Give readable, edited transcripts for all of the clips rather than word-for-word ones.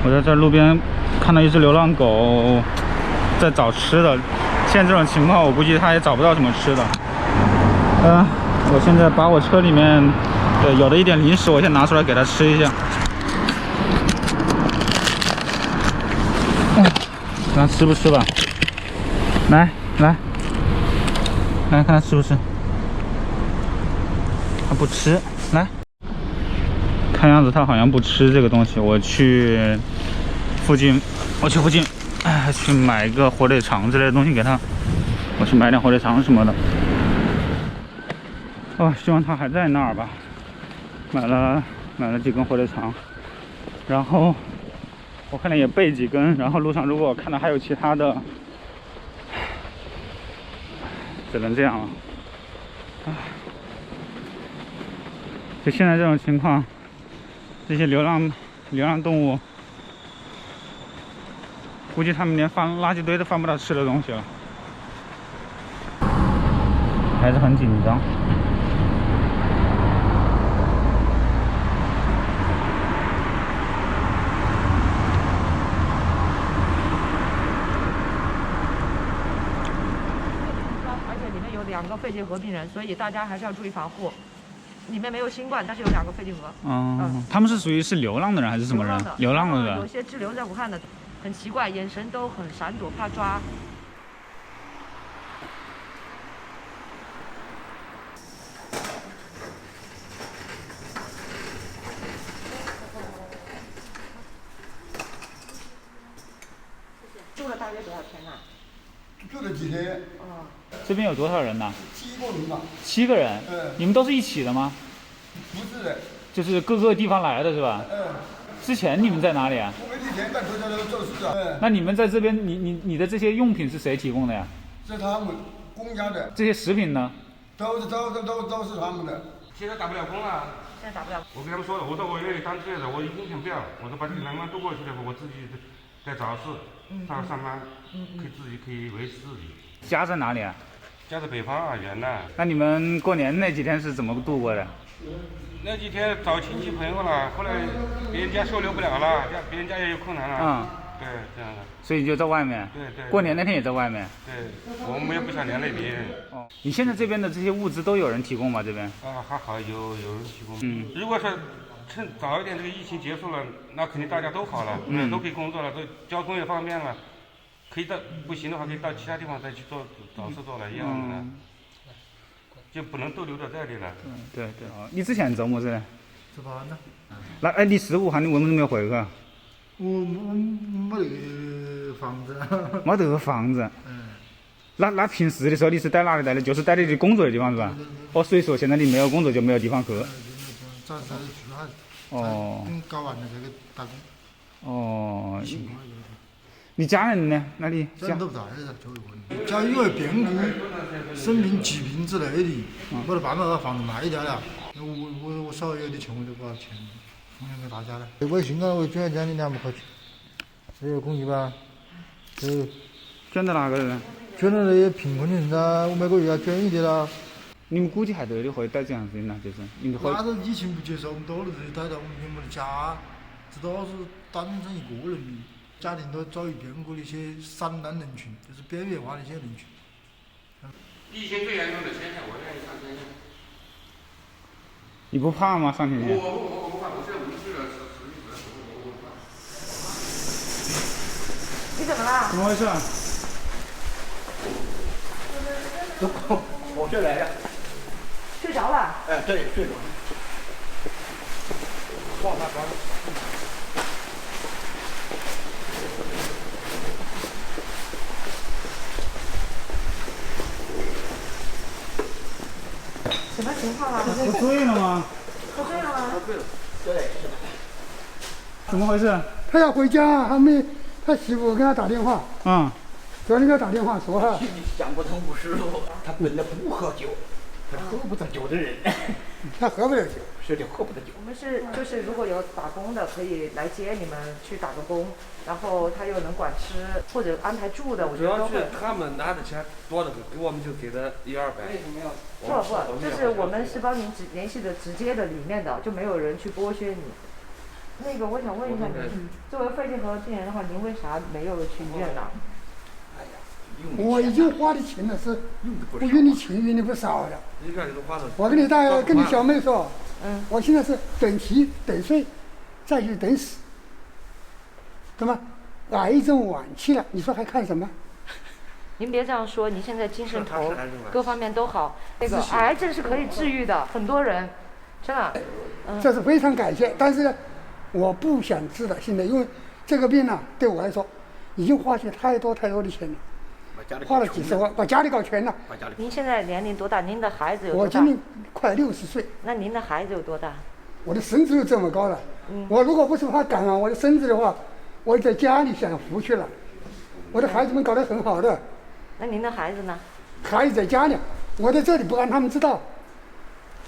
我在这路边看到一只流浪狗在找吃的，现在这种情况，我估计它也找不到什么吃的。我现在把我车里面有的一点零食，我先拿出来给它吃一下。看它吃不吃吧。来，看它吃不吃。它不吃，来。看样子它好像不吃这个东西。我去附近，去买个火腿肠之类的东西给它。我去买点火腿肠什么的。希望它还在那儿吧。买了几根火腿肠，然后我看了也备几根。然后路上如果我看到还有其他的，只能这样了。就现在这种情况。这些流浪动物，估计他们连放垃圾堆都放不到吃的东西了，还是很紧张。而且里面有2个肺结核病人，所以大家还是要注意防护。里面没有新冠，但是有2个肺结核。他们是属于是流浪的人还是什么人？流浪的人。有些滞留在武汉的，很奇怪，眼神都很闪躲，怕抓。住了大约多少天呢？住了几天？这边有多少人呢7个人吧。7个人。你们都是一起的吗？不是的。就是各个地方来的是吧？之前你们在哪里啊？我们以前在头家楼做事啊。那你们在这边，你的这些用品是谁提供的呀？是他们公家的。这些食品呢？都是他们的。现在打不了工了。现在打不了。我跟他们说了，我说我愿意当志愿者，我一天不要，我说把这个难关渡过去了，我自己在找事，上班，可以维持自己。家在哪里啊？家在北方啊，远呐。那你们过年那几天是怎么度过的？那几天找亲戚朋友了，后来别人家收留不了了，别人家也有困难了。对，这样的。所以就在外面。对。过年那天也在外面。对，我们也不想连累别人。你现在这边的这些物资都有人提供吗？这边？还好有人提供。如果说趁早一点这个疫情结束了，那肯定大家都好了，都可以工作了，都交通也方便了，可以到不行的话可以到其他地方再去找事做了一样的。就不能逗留在这里了。对。你之前做么子呢？吃饭呢。那你是武汉，你为什么没有回去？我没那个房子。没得个房子。那平时的时候你是在哪里待的？就是待你的工作的地方是吧？所以说现在你没有工作就没有地方去。暂时住下。等搞完了这个打工。你家人呢？那里？家人都不在了，就一个人。家因为变故、生病、疾病之类的，没得办法把房子卖掉了。我稍微有点钱，我就把钱奉献给大家了。微信啊，我捐了2万块钱，这有公益吧？捐到哪个人？捐到那些贫困人噻，我每个月要捐一点啦。你们估计还对的会带这样事情呢，就是你们会。那是疫情不结束，我们都在这里待着，我们也没得家，这都是单身一个人的。家庭都遭遇变故的一些散难人群，就是边缘化的一些人群。疫情最严重的前线，我愿意上前线。你不怕吗？上前线？我不怕，我现在50岁了，我不怕。你怎么了？怎么回事？我睡来了。睡着了？对，睡着了。晃他床。什么情况啊？喝醉了吗？喝醉了吗？喝醉了。对。怎么回事？他要回家，他媳妇给他打电话。昨天给他打电话说哈。心里想不通不是路，他本来不喝酒，他喝不得酒的人。他喝不了酒。是的，喝不得酒。我们就是如果有打工的，可以来接你们去打个工，然后他又能管吃或者安排住的，我觉得都会。主要是他们拿的钱多了，给我们就给他100-200。为什么要？不，就是我们是帮您联系的直接的里面的，就没有人去剥削你。那个我想问一下您，作为肺结核病人的话，您为啥没有去医院呢？我已经花的钱了是不愿意钱用的不少的。医院里都花了。我跟你小妹说，我现在是等提等睡，再去等死，对吗？癌症晚期了，你说还看什么？您别这样说，您现在精神头各方面都好，那个癌症是可以治愈的，很多人，真的。这是非常感谢，但是呢，我不想治了，现在因为这个病呢，对我来说，已经花去太多的钱了，花了几十万，把家里搞全了。您现在年龄多大？您的孩子有多大？我今年快60岁。那您的孩子有多大？我的身子又这么高了，我如果不是他赶上我的身子的话，我在家里享福去了。我的孩子们搞得很好的。那您的孩子呢？孩子在家里，我在这里不让他们知道，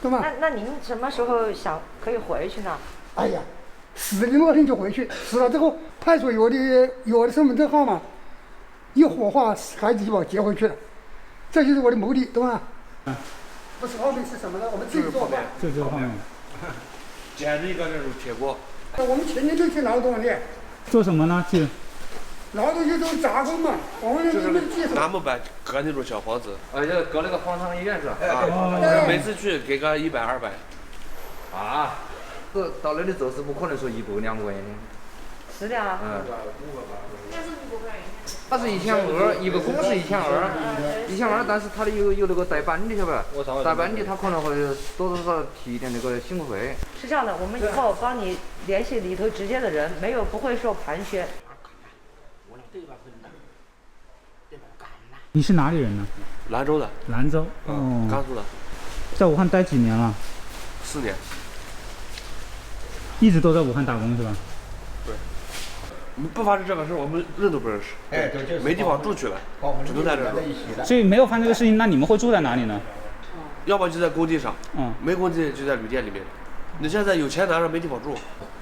对吗？那您什么时候想可以回去呢？哎呀，死的那天就回去，死了之后派出所有的身份证号码，一火化，孩子就把我接回去了，这就是我的目的，对吧？不是后面是什么呢？我们自己做饭。这后面。捡着一个那种铁锅。我们前年就去劳动的。做什么呢？去。劳动就是杂工嘛，我们就是拿木板搁那种小房子，就搁那个方舱医院是吧？每次去给个100、200。啊，到那里做是不可能说100、200块钱的。是的啊。它是1200，一个工是1200，但是它的有那个带班的，晓得吧？带班的他可能会多少提一点那个辛苦费。是这样的，我们以后帮你联系里头直接的人，不会受盘旋。你是哪里人呢？兰州的。兰州。甘肃的。在武汉待几年了？4年。一直都在武汉打工是吧？对。不发生这个事，我们人都不认识。没地方住去了，只能在这儿。所以没有发生这个事情，那你们会住在哪里呢？要么就在工地上，没工地就在旅店里面。你现在有钱拿着没地方住。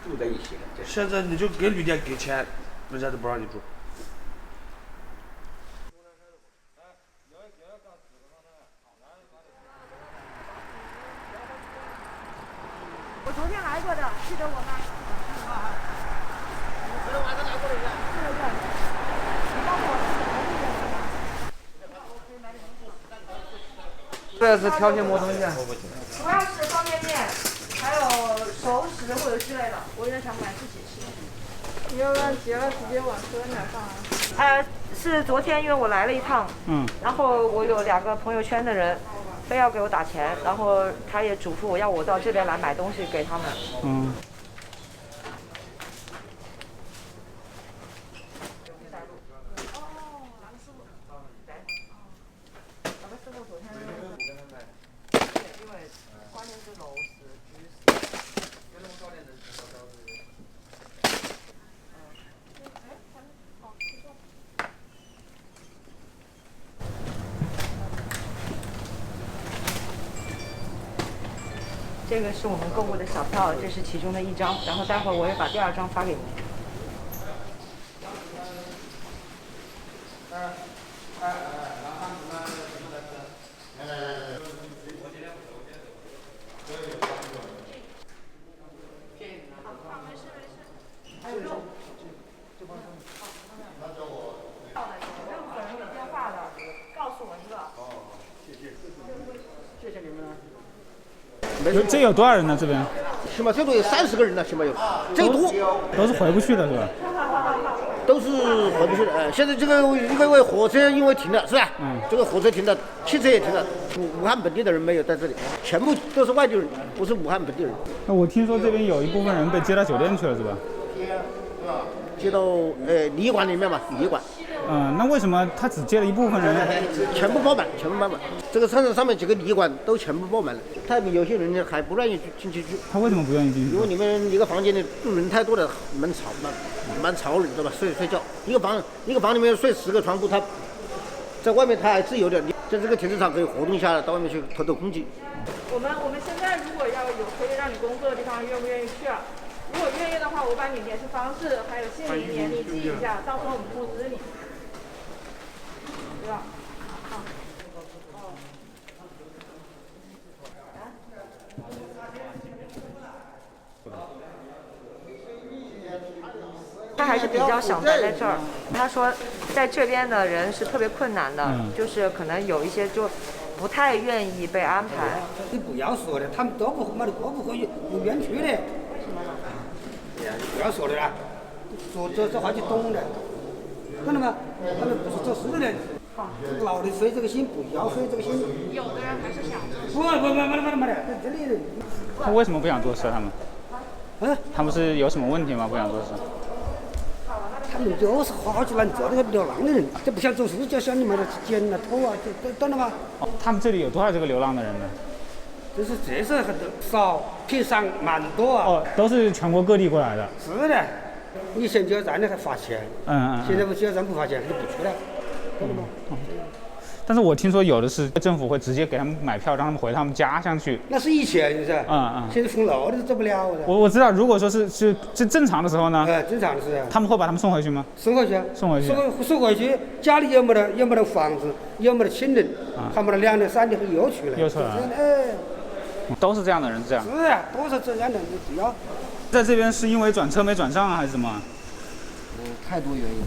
住在一起了。现在你就给旅店给钱，人家都不让你住。我昨天来过的，记得我吗？昨天晚上来过的是吧？你告诉我是什么地方？这是条形磨东西。主要是方便面，还有熟食或者之类的，我有点想买自己吃。你要不然结了直接往车那放啊？是昨天因为我来了一趟，然后我有2个朋友圈的人。非要给我打钱，然后他也嘱咐我要我到这边来买东西给他们。因为关键是楼市。这个是我们购物的小票，这是其中的1张，然后待会儿我也把第2张发给你。还有肉。任何人有电话的，告诉我一个。谢谢你们。这有多少人呢？这边？起码最多有30个人了，起码有，最多都是回不去的是吧？都是回不去的。现在这个因为火车因为停了，是吧？这个火车停了，汽车也停了，武汉本地的人没有在这里，全部都是外地人，不是武汉本地人。那我听说这边有一部分人被接到酒店去了，是吧？接到旅馆里面嘛，旅馆。那为什么他只接了一部分人呢？全部爆满，全部爆满。这个上面几个旅馆都全部爆满了。他们有些人呢还不愿意进去住。他为什么不愿意进去？因为你们一个房间里住人太多了，蛮吵人，对吧？睡觉，一个房里面睡10个床铺，他在外面他还自由的，在这个停车场可以活动一下，到外面去透透空气。我们现在如果要有可以让你工作的地方，愿不愿意去啊？如果愿意的话，我把你联系方式还有姓名年龄记一下，到时候我们通知你。对吧？好。还是比较想待在这儿。他说，在这边的人是特别困难的，就是可能有一些就不太愿意被安排。你不要说的，他们都不会有冤屈的。为什么呢？不要说的啦，说这话就懂的，看到吗？他们不是做事的人。老的费这个心，不要费这个心。有的人还是想做。没的，这里。他为什么不想做事？他们？他们是有什么问题吗？不想做事？他们就是好去难做那个流浪的人，这不想做事，就想你们捡啊、偷啊，懂了吗？他们这里有多少这个流浪的人呢？这是很多少，平常蛮多啊。都是全国各地过来的。是的，以前就要让你还罚钱，现在不只要让不罚钱，他就不去了，懂了吗？但是我听说有的是政府会直接给他们买票，让他们回他们家乡去。那是以前是噻，现在封路的都走不了了。我知道，如果说是正常的时候呢？正常的是。他们会把他们送回去吗？送回去。送回去，家里有没得房子，有没得亲人，还没得2年3年又去了。又出来了。都是这样的人，这样。是啊，都是这样的人，不要。在这边是因为转车没转上啊，还是什么？太多原因。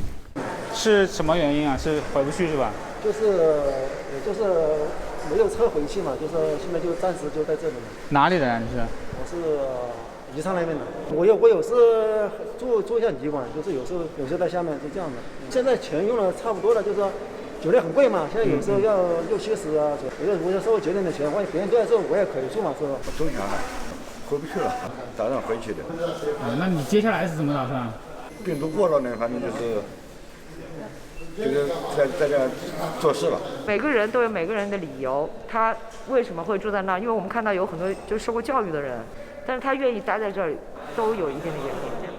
是什么原因啊？是回不去是吧？就是没有车回去嘛，就是现在就暂时就在这里嘛。哪里的人？你是？我是宜昌那边的。我有时做一下旅馆，就是有时候在下面是这样的。现在钱用了差不多了，就是说酒店很贵嘛，现在有时候要60-70啊，我就稍微节点点钱，万一别人都在这，我也可以住嘛，是吧？周全了，回不去了，打算回去的。那你接下来是怎么打算？病毒过了呢，反正就是在这做事了。每个人都有每个人的理由，他为什么会住在那儿？因为我们看到有很多就是受过教育的人，但是他愿意待在这儿，都有一定的原因。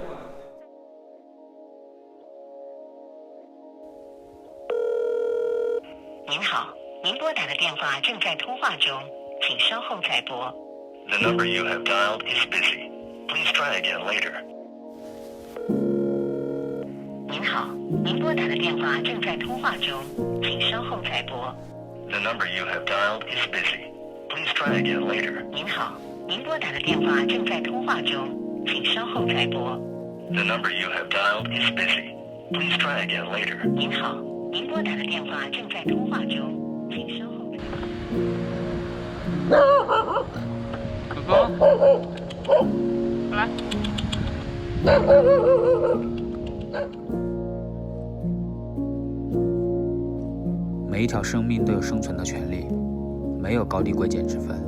您好，您拨打的电话正在通话中，请稍后再拨。The number you have dialed is busy. Please try again later. 您好，您拨打的电话正在通话中，请稍后再拨。The number you have dialed is busy. Please try again later. 您好，您拨打的电话正在通话中，请稍后再拨。The number you have dialed is busy. Please try again later. 您好，您拨打的电话正在通话中，请稍后再拨。哥哥，过来。每一条生命都有生存的权利，没有高低贵贱之分。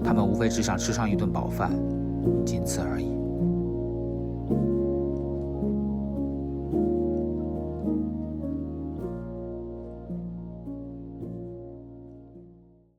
他们无非只想吃上一顿饱饭，仅此而已。